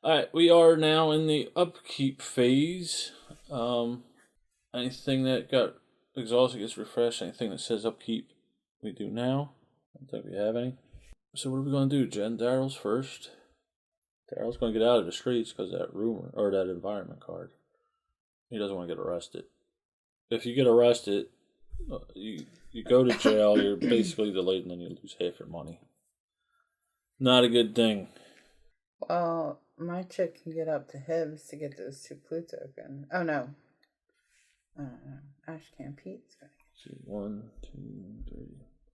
Alright, we are now in the upkeep phase. Anything that got exhausted gets refreshed. Anything that says upkeep, we do now. I don't think we have any. So what are we going to do, Jen? Daryl's first. Daryl's going to get out of the streets because of that rumor, or that environment card. He doesn't want to get arrested. If you get arrested, you go to jail, you're basically delayed, and then you lose half your money. Not a good thing. Well, my chick can get up to Hibbs to get those 2 clue tokens. Oh, no. Ash can. Pete's going to get 1, 2, 3,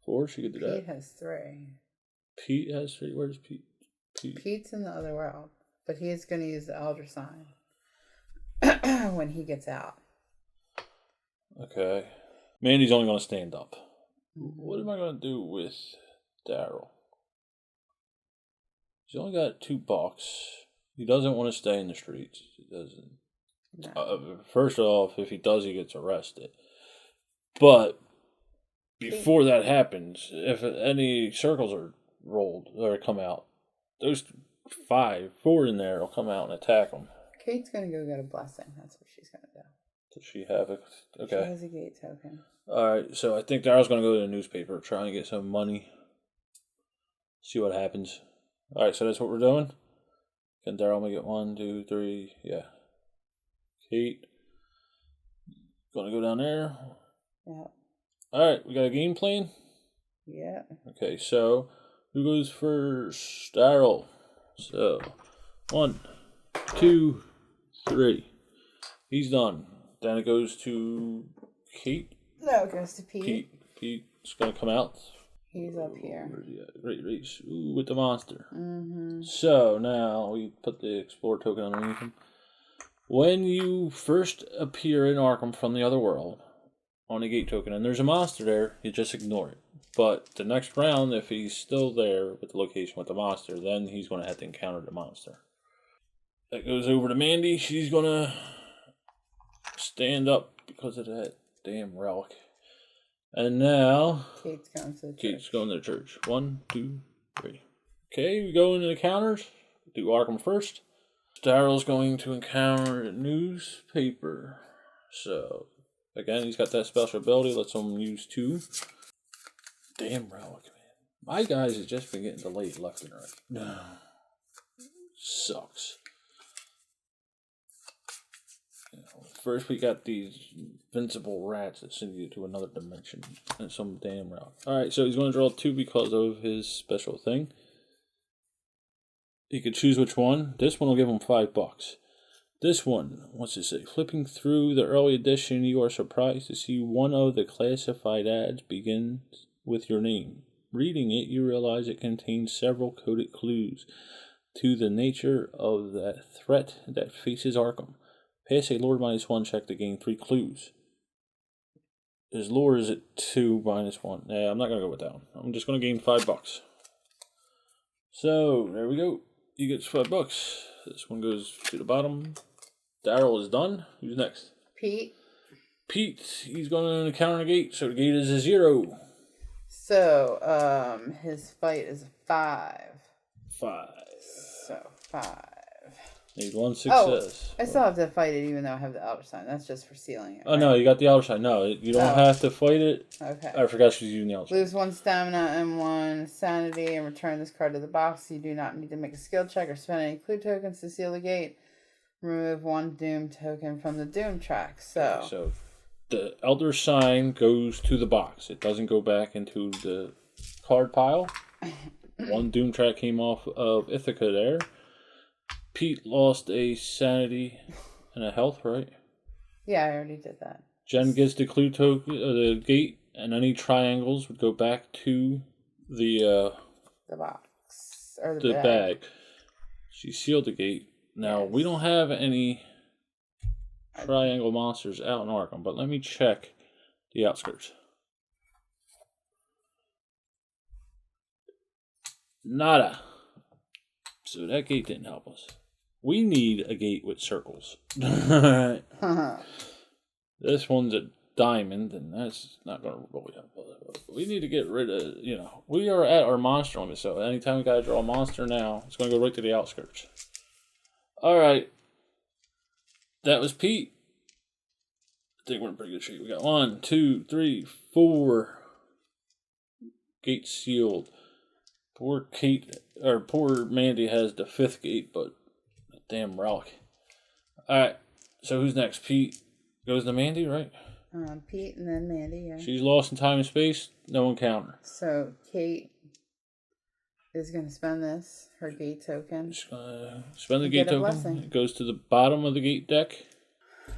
4. She could do that. Pete has 3. Pete has 3. Where's Pete? Pete's in the other world, but he's going to use the Elder Sign when he gets out. Okay. Mandy's only going to stand up. What am I going to do with Daryl? He's only got $2. He doesn't want to stay in the streets. He doesn't. No. First off, if he does, he gets arrested. But before that happens, if any circles are rolled or come out, those 4 in there will come out and attack him. Kate's going to go get a blessing. That's what she's going to do. Does she have it? Okay. She has a gate token. Alright, so I think Daryl's going to go to the newspaper, try and get some money. See what happens. Alright, so that's what we're doing. Can Daryl make it 1, 2, 3? Yeah. Kate. Gonna go down there. Yeah. Alright, we got a game plan? Yeah. Okay, so who goes first? Daryl. So 1, 2, 3. He's done. Then it goes to Kate. No, it goes to Pete. Pete's gonna come out. He's up here. Great race. Ooh, with the monster. Mm-hmm. So now we put the Explorer token underneath him. When you first appear in Arkham from the other world on a gate token, and there's a monster there, you just ignore it. But the next round, if he's still there with the location with the monster, then he's going to have to encounter the monster. That goes over to Mandy. She's going to stand up because of that damn relic. And now Kate's going to the church. Kate's going to the church. 1, 2, 3. Okay, we go into the counters. Do Arkham first. Daryl's going to encounter a newspaper. So, again, he's got that special ability. Lets him use 2. Damn relic, man. My guys have just been getting delayed left and right. No. Sucks. First, we got these invincible rats that send you to another dimension and some damn route. Alright, so he's going to draw 2 because of his special thing. He could choose which one. This one will give him $5. This one, what's it say? Flipping through the early edition, you are surprised to see one of the classified ads begins with your name. Reading it, you realize it contains several coded clues to the nature of that threat that faces Arkham. Pass a lore -1 check to gain 3 clues. His lore is at 2 -1. Yeah, I'm not going to go with that one. I'm just going to gain $5. So, there we go. He gets $5. This one goes to the bottom. Daryl is done. Who's next? Pete. He's going to encounter a gate, so the gate is a 0. So, his fight is a 5. 5. So, 5. Need 1 success. Oh, I still have to fight it even though I have the Elder Sign. That's just for sealing it. Oh, right? No, you got the Elder Sign. No, you don't have to fight it. Okay. I forgot she was using the Elder Sign. Lose 1 stamina and 1 sanity and return this card to the box. You do not need to make a skill check or spend any clue tokens to seal the gate. Remove 1 Doom token from the Doom track. So the Elder Sign goes to the box. It doesn't go back into the card pile. 1 Doom track came off of Ithaca there. Pete lost a sanity and a health, right? Yeah, I already did that. Jen gets the clue token, the gate, and any triangles would go back to the box or the bag. She sealed the gate. Now we don't have any triangle monsters out in Arkham, but let me check the outskirts. Nada. So that gate didn't help us. We need a gate with circles. This one's a diamond, and that's not going to really help us. We need to get rid of, we are at our monster limit, so anytime we got to draw a monster now, it's going to go right to the outskirts. Alright. That was Pete. I think we're in pretty good shape. We got 1, 2, 3, 4 gates sealed. Poor Mandy has the 5th gate, but damn relic. Alright, so who's next? Pete goes to Mandy, right? Pete and then Mandy, yeah. She's lost in time and space. No encounter. So Kate is going to spend her gate token. She's going to spend the gate token. Blessing. It goes to the bottom of the gate deck.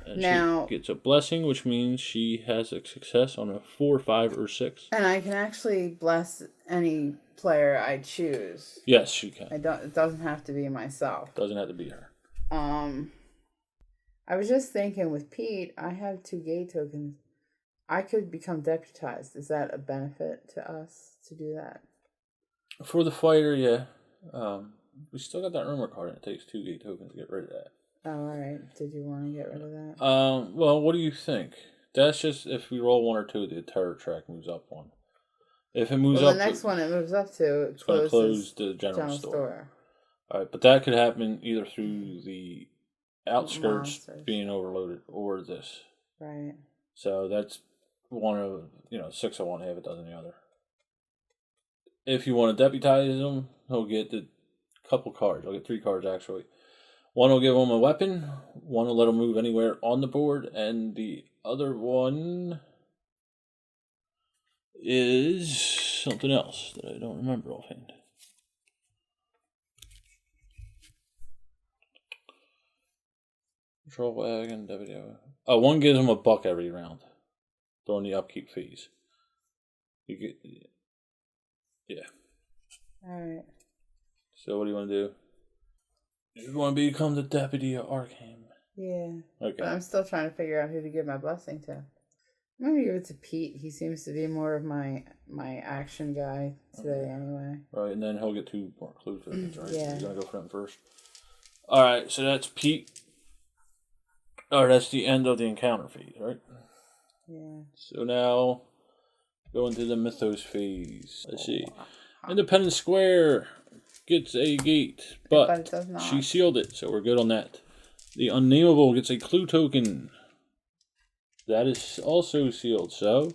And now, she gets a blessing, which means she has a success on a 4, 5, or 6. And I can actually bless any player I choose. Yes, she can. It doesn't have to be myself. Doesn't have to be her. I was just thinking with Pete, I have 2 gate tokens. I could become deputized. Is that a benefit to us to do that? For the fighter, yeah. We still got that rumor card, and it takes 2 gate tokens to get rid of that. Oh, all right. Did you want to get rid of that? Well, what do you think? That's just if we roll 1 or 2, the terror track moves up 1. If it moves up, the next one it moves up to, it's going to close the general store. All right, but that could happen either through the outskirts being overloaded or this. Right. So that's one of 6 of one, half a dozen the other. If you want to deputize him, he'll get the couple cards. He'll get 3 cards actually. One will give him a weapon, one will let him move anywhere on the board, and the other one is something else that I don't remember offhand. Control wagon, WDO. Oh, one gives him $1 every round during the upkeep phase. You get, yeah. All right. So what do you want to do? You want to become the deputy of Arkham? Yeah. Okay. But I'm still trying to figure out who to give my blessing to. I'm gonna give it to Pete. He seems to be more of my action guy today, anyway. Right, and then he'll get 2 more clue tokens, right? Yeah. You're gonna go for him first. All right, so that's Pete. Or that's the end of the encounter phase, right? Yeah. So now, go into the mythos phase. Let's see. Independence Square gets a gate, but it does not. She sealed it, so we're good on that. The Unnameable gets a clue token. That is also sealed, so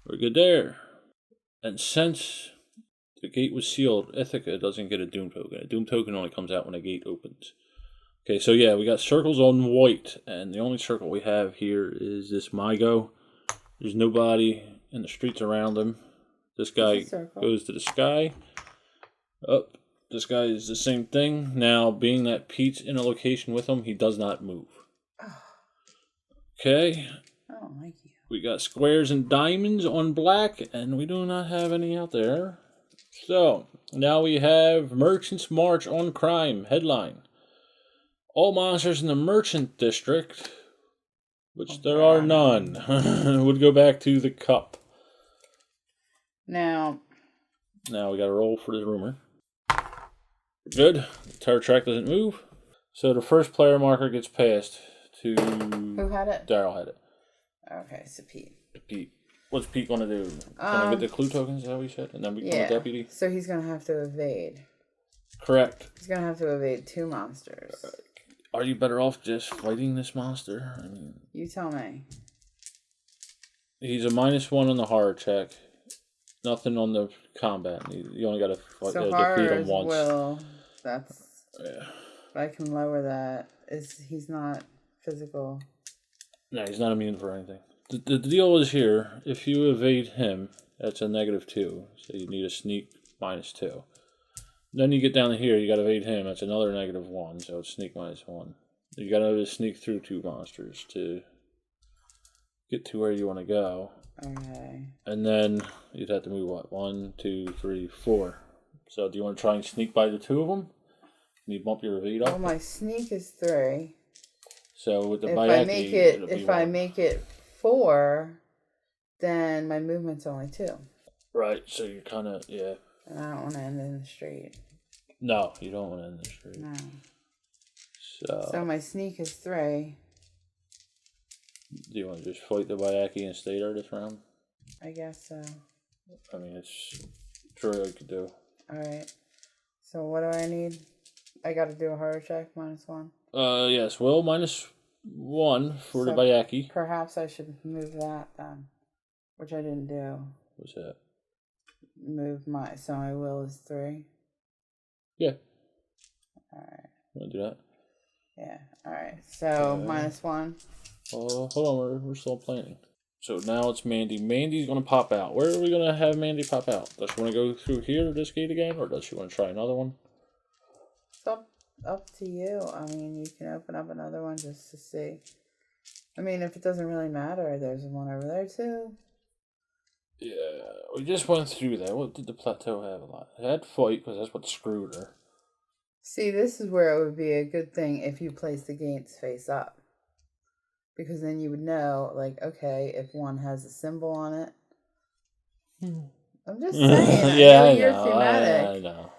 we're good there. And since the gate was sealed, Ithaca doesn't get a Doom token. A Doom token only comes out when a gate opens. Okay, so yeah, we got circles on white, and the only circle we have here is this Mygo. There's nobody in the streets around him. This guy goes to the sky. Up. This guy is the same thing. Now, being that Pete's in a location with him, he does not move. Okay. Oh, thank you. We got squares and diamonds on black, and we do not have any out there. So, now we have Merchant's March on Crime headline. All monsters in the Merchant District, which there are none, would go back to the cup. Now we got to roll for the rumor. Good. The terror track doesn't move. So the first player marker gets passed to... Who had it? Daryl had it. Okay, so Pete. What's Pete going to do? Gonna get the clue tokens, is that what we said? And then become a deputy? So he's going to have to evade. Correct. He's going to have to evade 2 monsters. Are you better off just fighting this monster? I mean, you tell me. He's a -1 on the horror check. Nothing on the combat. You only got to defeat him once. Will. That's... Yeah. I can lower that. He's not physical. No, he's not immune for anything. The deal is here, if you evade him, that's a -2. So you need a sneak -2. Then you get down to here, you got to evade him, that's another -1, so it's sneak -1. You got to sneak through 2 monsters to get to where you want to go. Okay. And then you'd have to move, what, 1, 2, 3, 4. So do you want to try and sneak by the 2 of them? Can you bump your evade up? Well, my sneak is 3. So with the if I make it 4, then my movement's only 2. Right, so you're kind of, yeah. And I don't want to end in the street. No, you don't want to end in the street. No. So my sneak is 3. Do you want to just fight the Bayaki and stay there this round? I guess so. I mean, it's sure I could do. Alright. So what do I need? I got to do a horror check, -1. Yes. Will -1 for the So Bayaki. perhaps I should move that then, which I didn't do. What's that? So my will is 3. Yeah. Alright. Want to do that? Yeah. Alright. So -1. Hold on. We're still planning. So now it's Mandy. Mandy's going to pop out. Where are we going to have Mandy pop out? Does she want to go through here, this gate again, or does she want to try another one? It's up to you. I mean, you can open up another one just to see. I mean, if it doesn't really matter, there's one over there too. Yeah, we just went through that. What did the plateau have a lot? It had fight, because that's what screwed her. See, this is where it would be a good thing if you place the gates face up. Because then you would know, like, okay, if one has a symbol on it. I'm just saying. Yeah, I know I you're know. thematic. I know.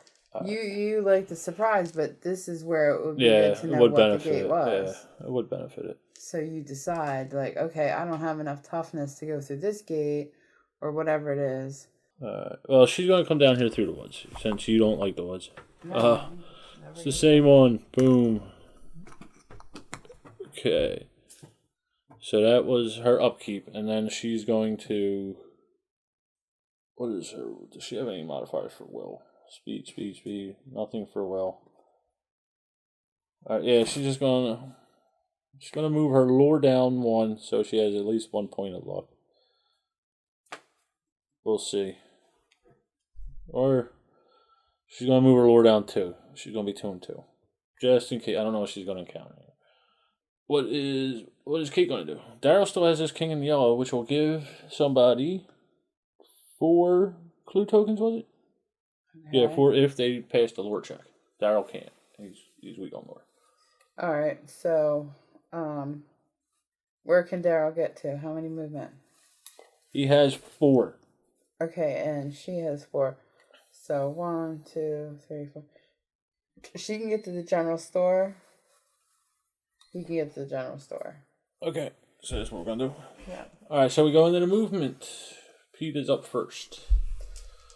You like the surprise, but this is where it would be good to it know would what benefit the gate was. Yeah, it would benefit it. So you decide, like, okay, I don't have enough toughness to go through this gate, or whatever it is. Well, she's going to come down here through the woods, since you don't like the woods. No, It's the same one. Boom. Okay. So that was her upkeep, and then she's going to... What is her... Does she have any modifiers for will? Speed. Nothing for will. Alright, yeah, she's gonna move her lure down 1, so she has at least 1 point of luck. We'll see. Or she's gonna move her lure down 2. She's gonna be 2 and 2. Just in case. I don't know what she's gonna encounter. What is Kate gonna do? Daryl still has this king in yellow, which will give somebody 4 clue tokens, was it? Okay. Yeah, 4 if they pass the lore check. Daryl can't. He's weak on lore. Alright, so where can Daryl get to? How many movement? He has 4. Okay, and she has 4. So 1, 2, 3, 4. She can get to the general store. He can get to the general store. Okay, so that's what we're gonna do. Yeah. Alright, so we go into the movement. Pete is up first.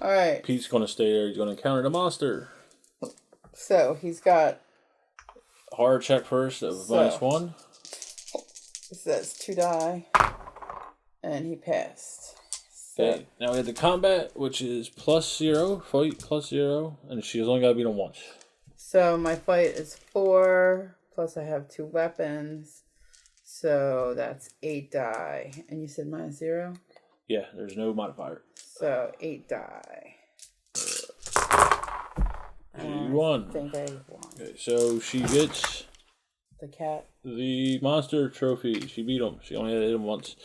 Alright. Pete's gonna stay there. He's gonna encounter the monster. So he's got horror check first of -1. It says 2 die. And he passed. Okay, now we have the combat, which is +0, fight +0, and she's only got to beat him once. So my fight is 4, plus I have 2 weapons, so that's 8 die. And you said -0? Yeah, there's no modifier. So 8 die. She won. I think I won. Okay, so she gets the cat. The monster trophy. She beat him. She only had to hit him once.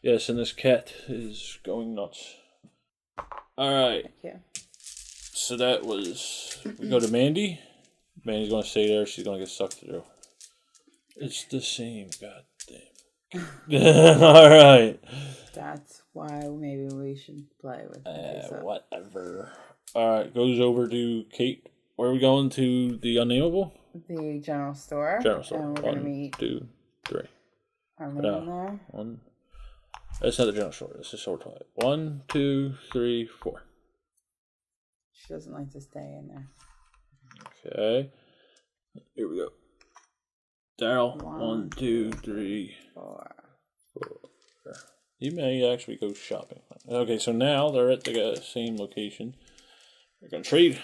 Yes, and this cat is going nuts. Alright. Yeah. So that was... We go to Mandy. Mandy's going to stay there. She's going to get sucked through. It's the same. God damn. Alright. That's why maybe we should play with it. Whatever. Alright, goes over to Kate. Where are we going? To the Unnameable? The general store. General store. And we're going to meet... 2, 3. Our man there. 1. That's not the general store. It's the sword toilet. 1, 2, 3, 4. She doesn't like to stay in there. Okay. Here we go. Daryl. 1, 2, 3, 4. He may actually go shopping. Okay, so now they're at the same location. They're going to trade.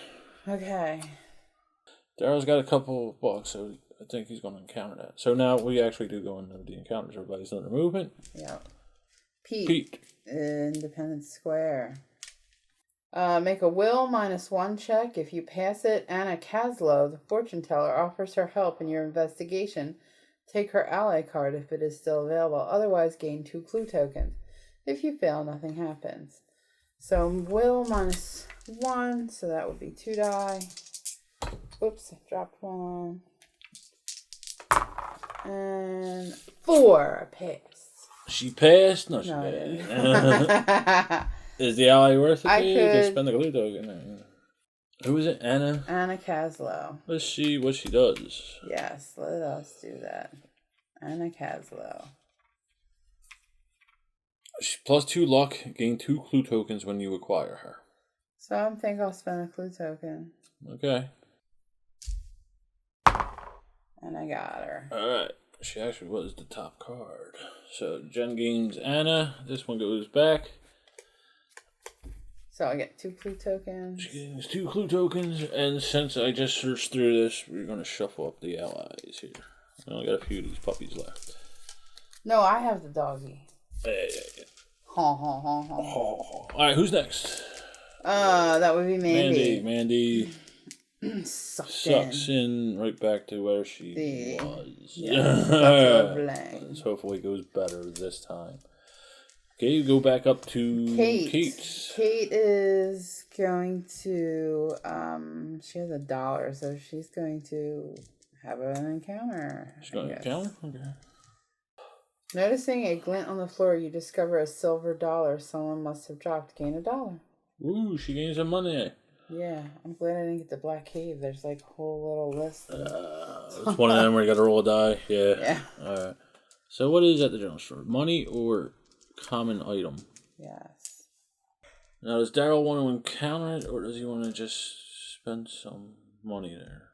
Okay. Daryl's got a couple of bucks, so I think he's going to encounter that. So now we actually do go into the encounters. Everybody's under movement. Yeah. Pete. Independence Square. Make a will -1 check. If you pass it, Anna Caslow, the fortune teller, offers her help in your investigation. Take her ally card if it is still available. Otherwise, gain 2 clue tokens. If you fail, nothing happens. So, will -1, so that would be 2 die. Oops, I dropped 1. And 4, I passed. She passed? No, she I didn't. didn't. Is the ally worth it? I You could can spend the clue token. Who is it? Anna? Anna Caslow. Let's see what she does. Yes, let us do that. Anna Caslow. She +2 luck. Gain 2 clue tokens when you acquire her. So I think I'll spend a clue token. Okay. And I got her. Alright. She actually was the top card. So Jen gains Anna. This one goes back. So I get 2 clue tokens. She gains 2 clue tokens. And since I just searched through this, we're going to shuffle up the allies here. We only got a few of these puppies left. No, I have the doggy. Yeah. Ha ha ha ha. Alright, who's next? That would be Mandy. Mandy sucks in right back to where she was. Yeah, Let's hopefully it goes better this time. Okay, you go back up to Kate. Kate is going to, she has $1, so she's going to have an encounter. She's going to encounter? Okay. Noticing a glint on the floor, you discover a silver dollar someone must have dropped. Gain $1. Ooh, she gains some money. Yeah, I'm glad I didn't get the Black Cave. There's like a whole little list. It's one of them where you got to roll a die. Yeah. Alright. So what is at the general store? Money or common item? Yes. Now, does Daryl want to encounter it, or does he want to just spend some money there?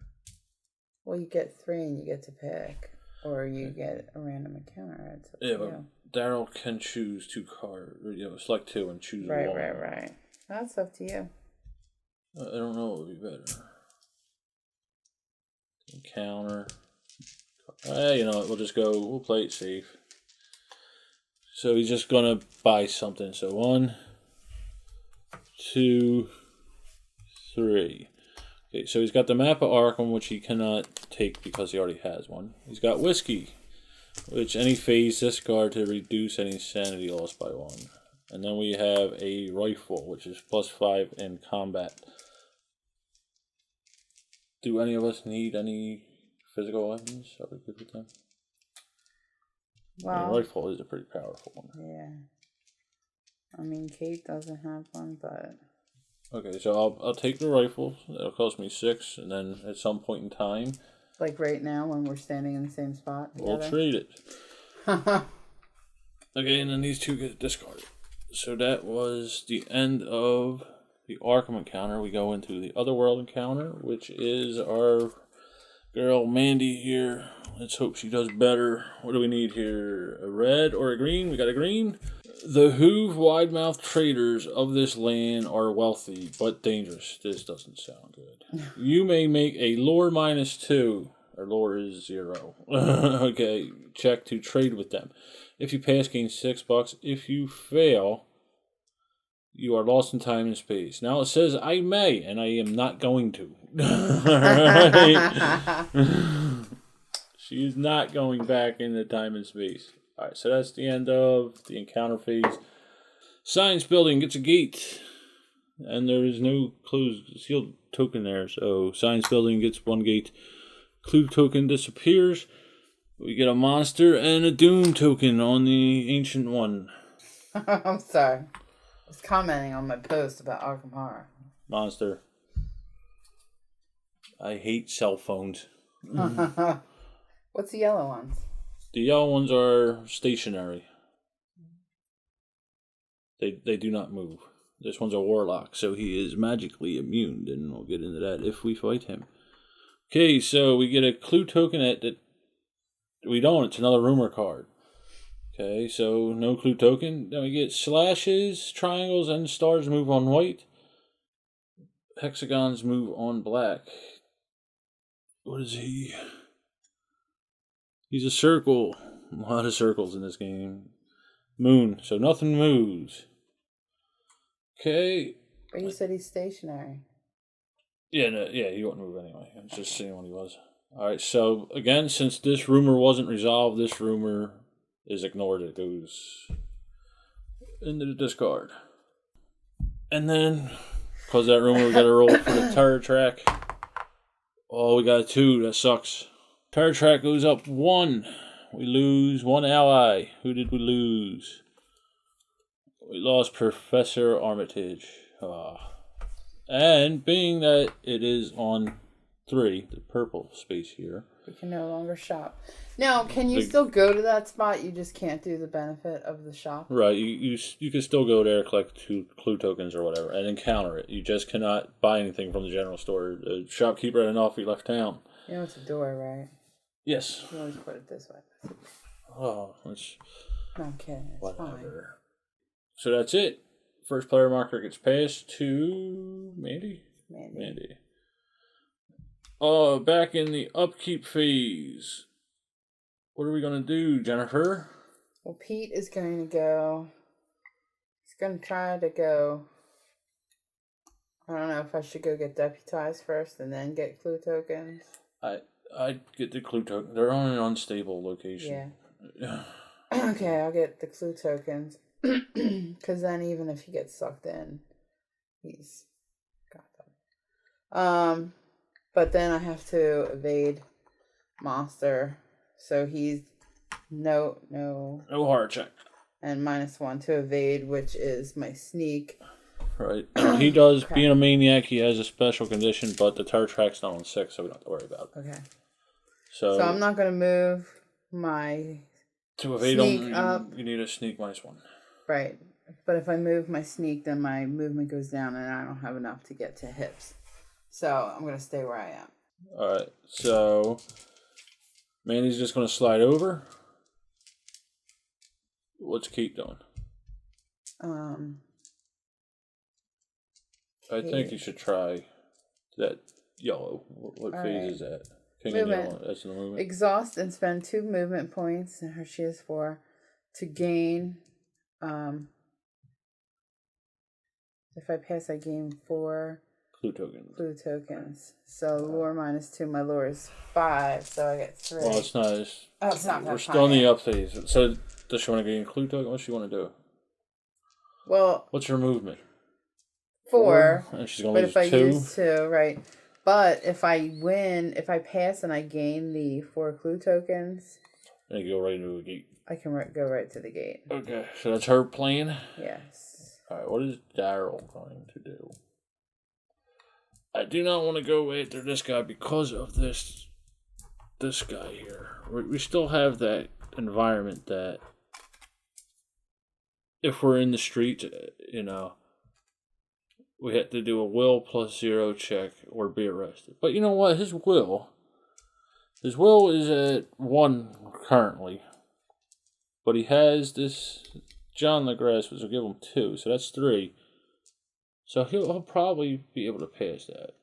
Well, you get 3 and you get to pick. Or you get a random encounter. It's up to but Daryl can choose 2 cards. Select 2 and choose one. Right. That's up to you. I don't know what would be better. Encounter. You know what? We'll play it safe. So he's just going to buy something. So 1, 2, 3. Okay, so he's got the map of Arkham, which he cannot take because he already has one. He's got whiskey, which any phase discard to reduce any sanity loss by 1. And then we have a rifle, which is +5 in combat. Do any of us need any physical weapons? Are we good with them? Well, the rifle is a pretty powerful one. Yeah. I mean, Kate doesn't have one, but... Okay, so I'll take the rifle. It'll cost me 6, and then at some point in time... Like right now, when we're standing in the same spot together? We'll trade it. Okay, and then these 2 get discarded. So that was the end of the Arkham encounter. We go into the Otherworld encounter, which is our girl Mandy here. Let's hope she does better. What do we need here? A red or a green? We got a green. The Hoove wide-mouthed traders of this land are wealthy, but dangerous. This doesn't sound good. You may make a lore -2, or lore is 0. Okay, check to trade with them. If you pass, gain $6. If you fail, you are lost in time and space. Now it says I may, and I am not going to. She is not going back into time and space. Alright, so that's the end of the encounter phase. Science building gets a gate. And there is no closed sealed token there. So science building gets 1 gate. Clue token disappears. We get a monster and a doom token on the ancient one. I'm sorry. I was commenting on my post about Arkham Horror. Monster. I hate cell phones. What's the yellow ones? The yellow ones are stationary. They do not move. This one's a warlock, so he is magically immune, and we'll get into that if we fight him. Okay, so we get a clue token that we don't. It's another rumor card. Okay, so no clue token. Then we get slashes, triangles, and stars move on white. Hexagons move on black. What is he? He's a circle. A lot of circles in this game. Moon, so nothing moves. Okay. But you said he's stationary. Yeah, no, yeah, he wouldn't move anyway. I was just seeing what he was. Alright, so again, since this rumor wasn't resolved, this rumor is ignored. It goes into the discard. And then, because that rumor, we got to roll for the terror track. Oh, we got a 2. That sucks. Terror track goes up 1. We lose 1 ally. Who did we lose? We lost Professor Armitage. And being that it is on 3, the purple space here. We can no longer shop. Now, can you still go to that spot? You just can't do the benefit of the shop? Right. You can still go there, collect 2 clue tokens or whatever, and encounter it. You just cannot buy anything from the general store. The shopkeeper had enough. He left town. You know it's a door, right? Yes. You always put it this way. Oh, that's... No, I'm kidding. It's fine. So that's it. First player marker gets passed to Mandy. Back in the upkeep phase. What are we going to do, Jennifer? Well, Pete is going to go... He's going to try to go... I don't know if I should go get deputized first and then get clue tokens. I'd get the clue token. They're on an unstable location. Yeah. Okay, I'll get the clue tokens. Because then even if he gets sucked in, he's got them. But then I have to evade monster. So he's no horror check. And -1 to evade, which is my sneak. Right. He does, being a maniac, he has a special condition, but the terror track's not on 6, so we don't have to worry about it. Okay. So I'm not going to move my to evade sneak him, up. You need a sneak -1. Right. But if I move my sneak, then my movement goes down, and I don't have enough to get to hips. So I'm going to stay where I am. Alright, so Mandy's just going to slide over. What's Kate doing? I think you should try that yellow. What phase is that? King and yellow. That's the movement. Exhaust and spend 2 movement points, and she has 4, to gain. If I pass, I gain 4 clue tokens. So lure -2. My lure is 5, so I get 3. Well, it's not. It's not. We're still in the up phase. So does she want to gain clue token? What does she want to do? Well, what's her movement? 4. And she's gonna lose 2. But if I use 2, right? But if I win, if I pass and I gain the 4 clue tokens, and you go right into a gate. I can go right to the gate. Okay, so that's her plan. Yes. All right, what is Daryl going to do? I do not want to go after this guy because of this guy here. We still have that environment that if we're in the street, we have to do a will +0 check or be arrested. But you know what? His will is at 1 currently. But he has this John LeGrasse, which will give him 2, so that's 3. So he'll probably be able to pass that.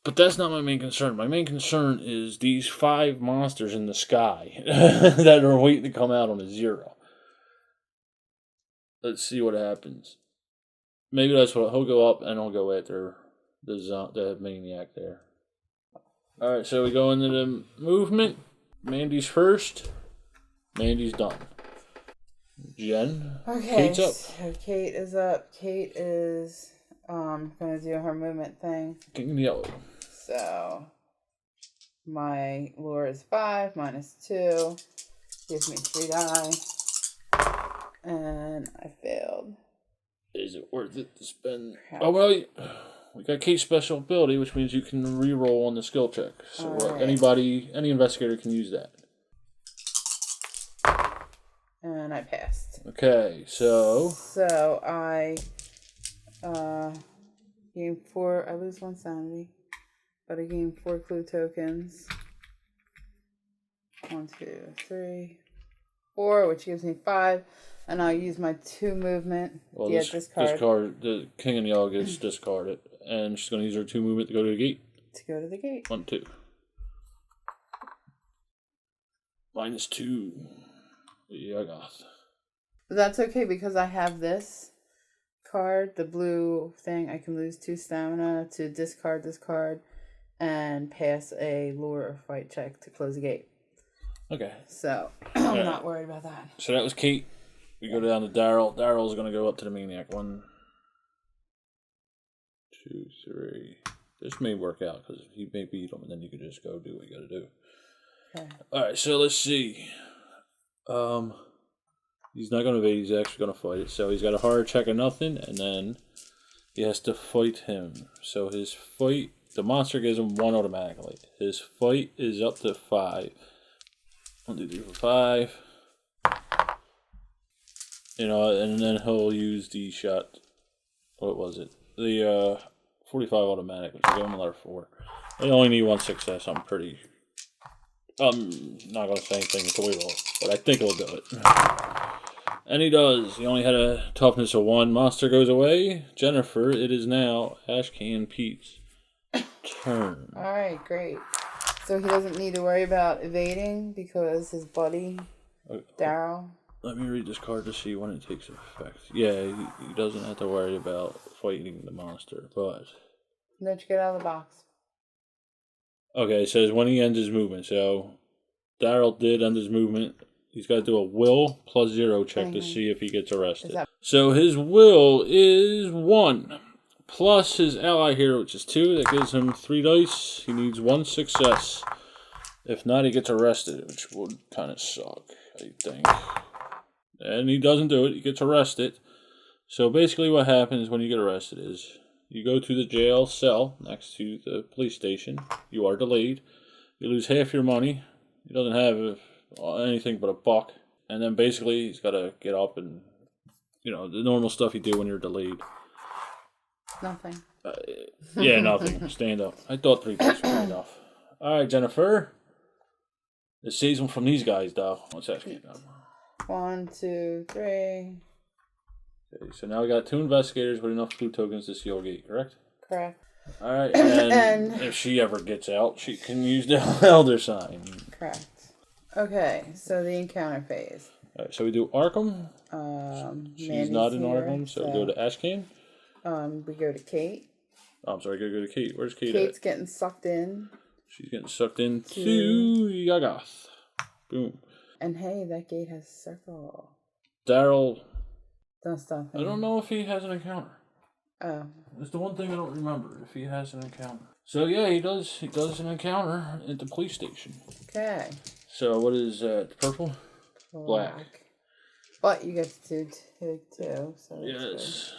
But that's not my main concern. My main concern is these 5 monsters in the sky that are waiting to come out on a 0. Let's see what happens. Maybe that's what he'll go up and he'll go after the maniac there. Alright, so we go into the movement. Mandy's first. Mandy's done. Jen? Okay. Kate's up. So Kate is up. Kate is going to do her movement thing. King in yellow. So my lure is 5 -2. Gives me 3 die. And I failed. Is it worth it to spend? Crap. Oh, well, we got Kate's special ability, which means you can re-roll on the skill check. So right. Any investigator can use that. And I passed. Okay, so I gain 4. I lose 1 sanity, but I gain 4 clue tokens. 1, 2, 3, 4, which gives me 5. And I'll use my 2 movement to get this card. The King in Yellow gets discarded. And she's going to use her 2 movement to go to the gate. 1, 2. -2. Yeah, I got. That's okay because I have this card, the blue thing. I can lose 2 stamina to discard this card and pass a lure or fight check to close the gate. Okay. So I'm not worried about that. So that was Kate. We go down to Daryl. Daryl's going to go up to the maniac. 1, 2, 3. This may work out because he may beat him, and then you can just go do what you got to do. Okay. All right, so let's see. He's not going to evade. He's actually going to fight it. So he's got a hard check of nothing, and then he has to fight him. So his fight, the monster gives him 1 automatically. His fight is up to 5. 1, 2, 3, 4, 5. And then he'll use the shot. What was it? The 45 automatic, which will give him another 4. I only need 1 success. I'm pretty Not going to say anything until we roll, but I think it'll do it. And he does. He only had a toughness of 1. Monster goes away. Jennifer, it is now Ashcan Pete's turn. Alright, great. So he doesn't need to worry about evading because his buddy, Daryl. Let me read this card to see when it takes effect. Yeah, he doesn't have to worry about fighting the monster, but... Don't you get out of the box. Okay, it says when he ends his movement. So, Daryl did end his movement. He's got to do a will plus 0 check to see if he gets arrested. So his will is 1. Plus his ally here, which is 2. That gives him 3 dice. He needs 1 success. If not, he gets arrested, which would kind of suck, I think. And he doesn't do it. He gets arrested. So basically what happens when you get arrested is you go to the jail cell next to the police station. You are delayed. You lose half your money. He doesn't have anything but $1. And then basically he's got to get up and, the normal stuff you do when you're delayed. Nothing. Yeah, nothing. Stand up. I thought 3 dice was enough. All right, Jennifer. It saves him from these guys, though. Let's ask you now. 1, 2, 3. Okay, so now we got 2 investigators with enough clue tokens to seal gate, correct? Correct. All right, and if she ever gets out, she can use the elder sign. Correct. Okay, so the encounter phase. All right, so we do Arkham. She's not in here, Arkham, so we go to Ashcan. We go to Kate. Oh, I'm sorry, gotta go to Kate. Where's Kate Kate's getting sucked in. She's getting sucked into Yagath. Boom. And hey, that gate has a circle. Daryl. Don't stop him. I don't know if he has an encounter. Oh. That's the one thing I don't remember, if he has an encounter. So yeah, he does an encounter at the police station. Okay. So what is purple? Black. But you get to do 2, so yes.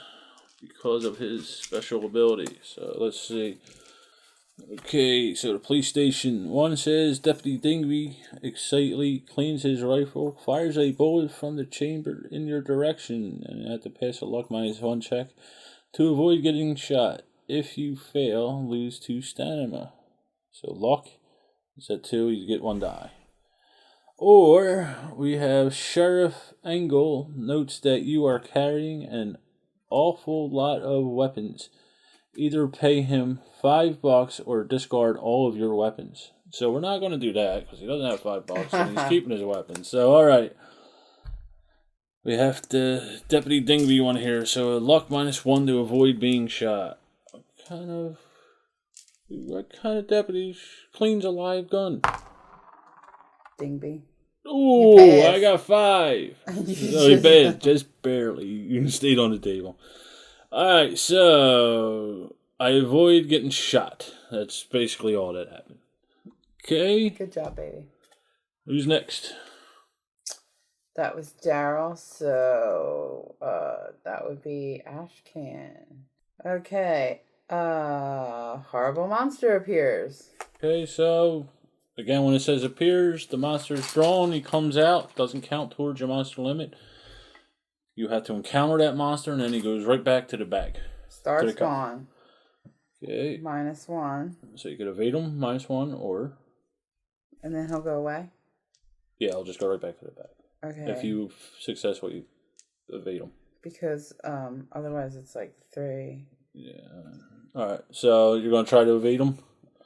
Good. Because of his special ability. So let's see. Okay, so the police station 1 says Deputy Dingby excitedly cleans his rifle, fires a bullet from the chamber in your direction, and you have to pass a luck -1 check to avoid getting shot. If you fail, lose 2 stamina. So luck is at 2, you get 1 die. Or we have Sheriff Engel notes that you are carrying an awful lot of weapons. Either pay him $5 or discard all of your weapons. So we're not going to do that because he doesn't have $5 and he's keeping his weapons. So all right, we have the Deputy Dingby one here. So luck -1 to avoid being shot. What kind of deputy cleans a live gun? Dingby. Ooh, I got 5. No, you passed, just barely. You stayed on the table. Alright, so I avoid getting shot. That's basically all that happened. Okay. Good job, baby. Who's next? That was Daryl, so that would be Ashcan. Okay. Horrible monster appears. Okay, so again, when it says appears, the monster is drawn, he comes out, doesn't count towards your monster limit. You have to encounter that monster, and then he goes right back to the bag. Star's gone. Okay. -1. So you could evade him, -1, or... And then he'll go away? Yeah, I'll just go right back to the bag. Okay. If you successfully evade him. Because otherwise it's like 3. Yeah. Alright, so you're going to try to evade him?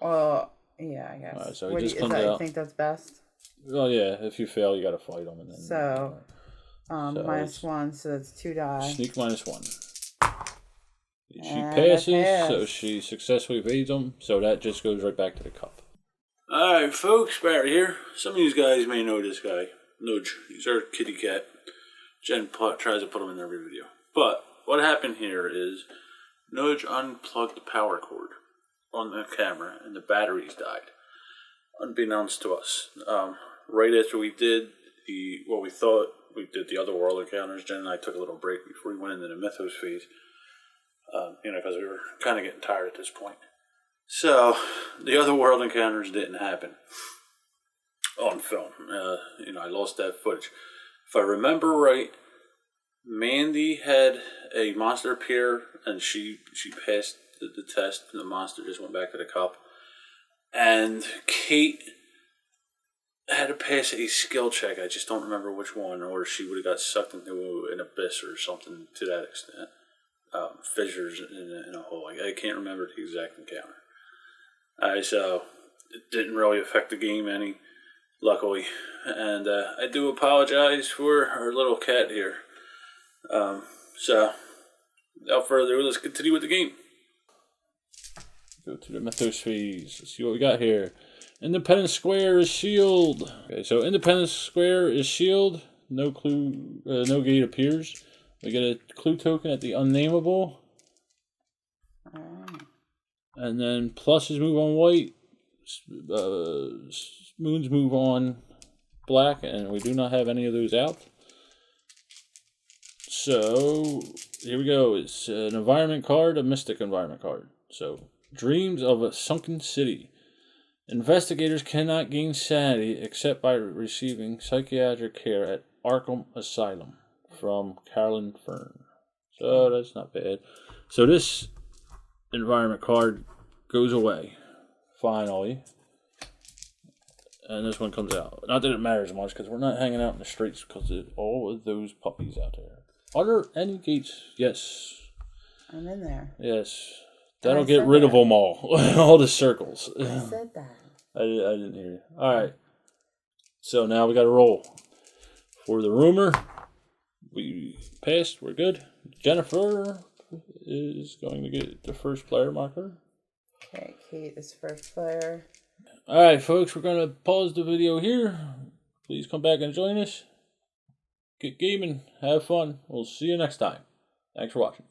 Well, yeah, I guess. Alright, so he just comes out. You think that's best? Well, yeah, if you fail, you got to fight him. And then, so -1, so that's 2 die. Sneak -1. She passes, so she successfully evades him, so that just goes right back to the cup. Alright, folks, Barry here. Some of you guys may know this guy, Nudge. He's our kitty cat. Jen tries to put him in every video. But what happened here is Nudge unplugged the power cord on the camera, and the batteries died, unbeknownst to us. Right after we did what we thought we did the other world encounters, Jen and I took a little break before we went into the mythos phase. Because we were kind of getting tired at this point. So, the other world encounters didn't happen on film. I lost that footage. If I remember right, Mandy had a monster appear, and she passed the test, and the monster just went back to the cup. And Kate had to pass a skill check. I just don't remember which one, or she would have got sucked into an abyss or something to that extent. Fissures in a hole. I can't remember the exact encounter. So it didn't really affect the game any, luckily. And I do apologize for our little cat here. So without further ado, let's continue with the game. Go to the Mythos phase. Let's see what we got here. Independence Square is sealed. Okay, so Independence Square is sealed. No clue, no gate appears. We get a clue token at the unnameable. And then pluses move on white. Moons move on black. And we do not have any of those out. So here we go. It's an environment card, a mystic environment card. So dreams of a sunken city. Investigators cannot gain sanity except by receiving psychiatric care at Arkham Asylum from Carolyn Fern. So that's not bad. So this environment card goes away, finally. And this one comes out. Not that it matters much, because we're not hanging out in the streets because of all of those puppies out there. Are there any gates? Yes. I'm in there. Yes. That'll get rid of them all. All the circles. I said that. I didn't hear you. All right. So now we got to roll. For the rumor, we passed. We're good. Jennifer is going to get the first player marker. Okay, Kate is first player. All right, folks. We're going to pause the video here. Please come back and join us. Get gaming. Have fun. We'll see you next time. Thanks for watching.